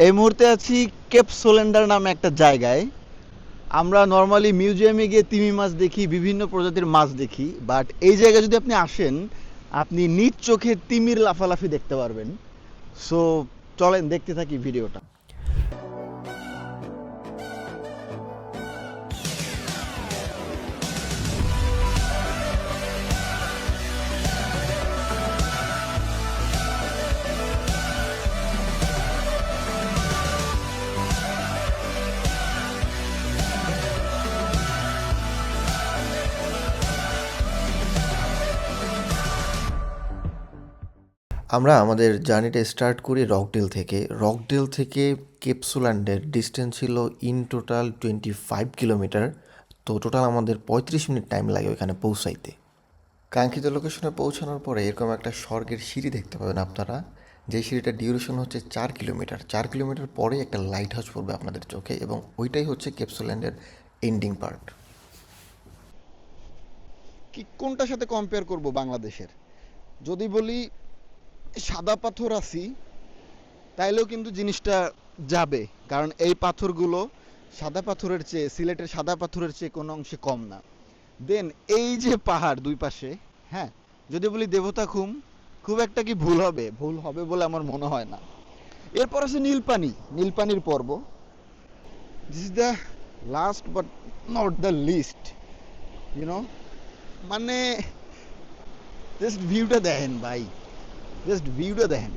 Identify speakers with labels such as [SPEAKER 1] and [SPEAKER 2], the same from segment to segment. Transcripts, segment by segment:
[SPEAKER 1] এই মুহূর্তে আছি কেপ সোলেন্ডার নামে একটা জায়গায়। আমরা নর্মালি মিউজিয়ামে গিয়ে তিমি মাছ দেখি, বিভিন্ন প্রজাতির মাছ দেখি, বাট এই জায়গায় যদি আপনি আসেন, আপনি নিজ চোখে তিমির লাফালাফি দেখতে পারবেন। সো চলেন দেখতে থাকি ভিডিওটা।
[SPEAKER 2] আমরা আমাদের জার্নিটা স্টার্ট করি রকডেল থেকে। রকডেল থেকে কেপসুল্যান্ডের ডিস্টেন্স ছিল ইন টোটাল 25 কিলোমিটার। তো টোটাল আমাদের 35 মিনিট টাইম লাগে ওইখানে পৌঁছাইতে। কাঙ্ক্ষিত লোকেশনে পৌঁছানোর পরে এরকম একটা স্বর্গের সিঁড়ি দেখতে পাবেন আপনারা, যে সিঁড়িটার ডিউরেশন হচ্ছে 4 কিলোমিটার। 4 কিলোমিটার পরে একটা লাইট হাউস পড়বে আপনাদের চোখে, এবং ওইটাই হচ্ছে কেপসুল্যান্ডের এন্ডিং পার্ট।
[SPEAKER 1] কি কোনটার সাথে কম্পেয়ার করব বাংলাদেশের? যদি বলি সাদা পাথর আছি, তাইলেও কিন্তু জিনিসটা যাবে, কারণ এই পাথরগুলো সাদা পাথরের চেয়ে, সিলেটের সাদা পাথরের চেয়ে কোনো অংশে কম না। দেন এই যে পাহাড় দুই পাশে, হ্যাঁ, যদি বলি দেবতা খুম, খুব একটা কি ভুল হবে? ভুল হবে বলে আমার মনে হয় না। এরপর আছে নীলপানি, নীলপানির পর্ব। This is the last but not the least, you. Know just ভিউটা দেখেন ভাই, জাস্ট ভিউটা দেখেন।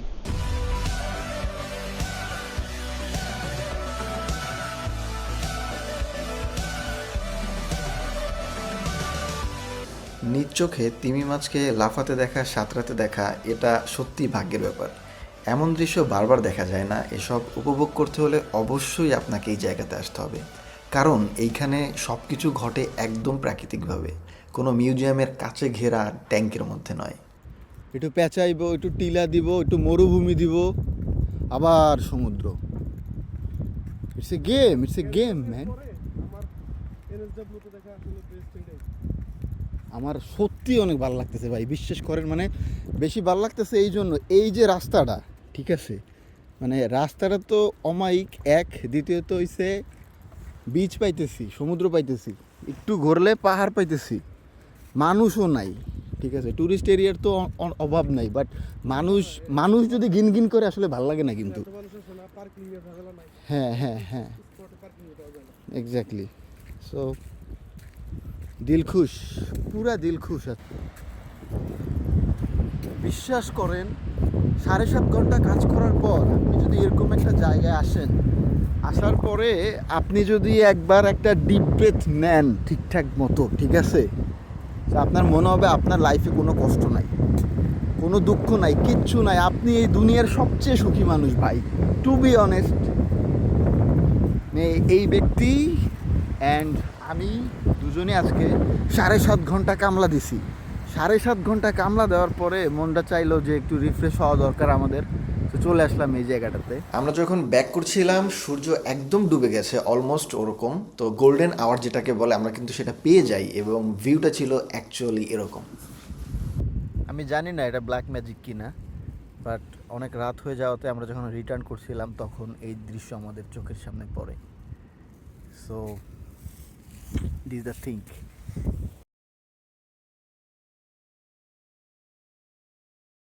[SPEAKER 2] নিজ চোখে তিমি মাছকে লাফাতে দেখা, সাঁতরাতে দেখা, এটা সত্যিই ভাগ্যের ব্যাপার। এমন দৃশ্য বারবার দেখা যায় না। এসব উপভোগ করতে হলে অবশ্যই আপনাকে এই জায়গাতে আসতে হবে, কারণ এইখানে সব কিছু ঘটে একদম প্রাকৃতিকভাবে, কোনো মিউজিয়ামের কাছে ঘেরা ট্যাঙ্কের মধ্যে নয়।
[SPEAKER 1] একটু পেঁচাইবো, একটু টিলা দিব, একটু মরুভূমি দিব, আবার সমুদ্র। It's a game, it's a game man. আমার সত্যি অনেক ভালো লাগতেছে ভাই, বিশ্বাস করেন। মানে বেশি ভালো লাগতেছে এই জন্য, এই যে রাস্তাটা, ঠিক আছে, মানে রাস্তাটা তো অমায়িক এক, দ্বিতীয়ত হইছে বিচ পাইতেছি, সমুদ্র পাইতেছি, একটু ঘুরলে পাহাড় পাইতেছি, মানুষও নাই, ঠিক আছে। ট্যুরিস্ট এরিয়ার তো অভাব নাই, বাট মানুষ, মানুষ যদি গিন গিন করে আসলে ভাল লাগে না কিন্তু। হ্যাঁ হ্যাঁ হ্যাঁ, এক্স্যাক্টলি। সো দিল খুশ, পুরা দিল খুশ। বিশ্বাস করেন, 7.5 ঘন্টা কাজ করার পর আপনি যদি এরকম একটা জায়গায় আসেন, আসার পরে আপনি যদি একবার একটা ডিপ ব্রেথ নেন ঠিকঠাক মতো, ঠিক আছে, তো আপনার মনে হবে আপনার লাইফে কোনো কষ্ট নাই, কোনো দুঃখ নাই, কিচ্ছু নাই, আপনি এই দুনিয়ার সবচেয়ে সুখী মানুষ ভাই, টু বি অনেস্ট। এই ব্যক্তি অ্যান্ড আমি দুজনে আজকে 7.5 ঘন্টা কামলা দিছি। 7.5 ঘন্টা কামলা দেওয়ার পরে মনটা চাইলো যে একটু রিফ্রেশ হওয়া দরকার আমাদের, তো চলে আসলাম এই জায়গাটাতে।
[SPEAKER 2] আমরা যখন ব্যাক করছিলাম সূর্য একদম ডুবে গেছে, অলমোস্ট ওরকম। তো গোল্ডেন আওয়ার যেটাকে বলে, আমরা কিন্তু সেটা পেয়ে যাই, এবং ভিউটা ছিল অ্যাকচুয়ালি এরকম।
[SPEAKER 1] আমি জানি না এটা ব্ল্যাক ম্যাজিক কিনা, বাট অনেক রাত হয়ে যাওয়াতে আমরা যখন রিটার্ন করছিলাম তখন এই দৃশ্য আমাদের চোখের সামনে পড়ে। So this the thing.